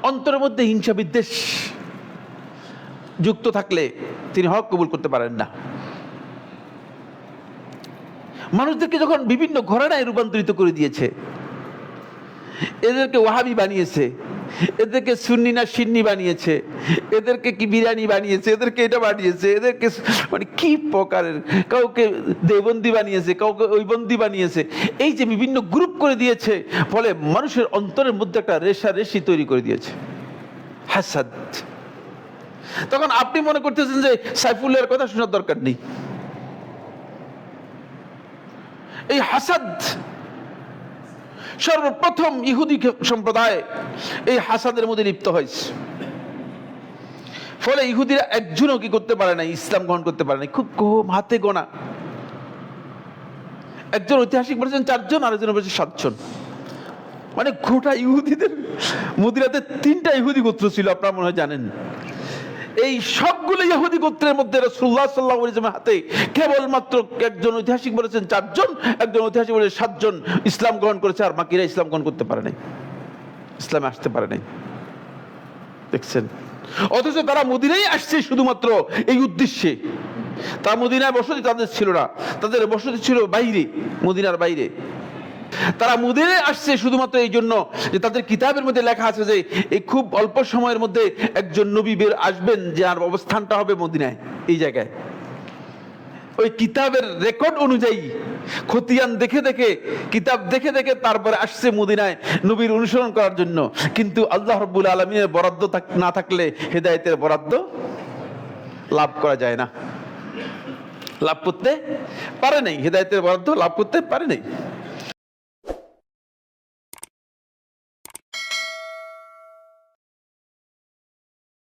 অন্তরের মধ্যে হিংসা বিদ্বেষ যুক্ত থাকলে তিনি হক কবুল করতে পারেন না। মানুষদেরকে যখন বিভিন্ন ঘরানায় রূপান্তরিত করে দিয়েছে, এদেরকে ওয়াহাবি বানিয়েছে, এদেরকে সুন্নি না সিন্নি বানিয়েছে, এদেরকে কি বিরিয়ানি বানিয়েছে, এদেরকে এটা বানিয়েছে, এদেরকে মানে কি প্রকারের, কাউকে দেবন্দি বানিয়েছে, কাউকে ওইবন্দি বানিয়েছে, এই যে বিভিন্ন গ্রুপ করে দিয়েছে, ফলে মানুষের অন্তরের মধ্যে একটা রেষারেষি তৈরি করে দিয়েছে, হাসাদ। তখন আপনি মনে করতেছেন যে সাইফুল্লাহর কথা শোনার দরকার নেই। এই হাসাদ সর্বপ্রথম ইহুদি সম্প্রদায় এই হাসাদের মধ্যে লিপ্ত হয়েছে। ফলে ইহুদিরা একজনও কি করতে পারে না, ইসলাম গ্রহণ করতে পারে না, খুব কম, হাতে গোনা। একজন ঐতিহাসিক বলেছেন 4 জন, আরেকজন বলেছেন 7 জন। মানে গোটা ইহুদিদের, মদিনাতে 3টা ইহুদি গোত্র ছিল, আপনারা মনে হয় জানেন। এই সবগুলো ইহুদি গোত্রের মধ্যে রাসূলুল্লাহ সাল্লাল্লাহু আলাইহি ওয়াসাল্লামের হাতে কেবলমাত্র একজন ঐতিহাসিক বলেছেন 4 জন, একজন ঐতিহাসিক বলেছেন 7 জন ইসলাম গ্রহণ করেছে, আর বাকিরা ইসলাম গ্রহণ করতে পারে নাই, ইসলামে আসতে পারে নাই। দেখছেন, অথচ তারা মদিনায় আসছে শুধুমাত্র এই উদ্দেশ্যে। তারা মদিনায় বসতি তাদের ছিল না, তাদের বসতি ছিল বাইরে, মদিনার বাইরে। তারা মদিনায় আসছে শুধুমাত্র এই জন্য যে তাদের কিতাবের মধ্যে লেখা আছে যে এই খুব অল্প সময়ের মধ্যে একজন নবী বের আসবেন, যার অবস্থানটা হবে মদিনায়, এই জায়গায়। ওই কিতাবের রেকর্ড অনুযায়ী খতিয়ান দেখে দেখে, কিতাব দেখে দেখে তারপরে আসছে মদিনায় নবীর অনুসরণ করার জন্য। কিন্তু আল্লাহ রাব্বুল আলামিনের বরাদ্দ না থাকলে হেদায়েতের বরাদ্দ লাভ করা যায় না, লাভ করতে পারে নাই, হেদায়েতের বরাদ্দ লাভ করতে পারে নাই।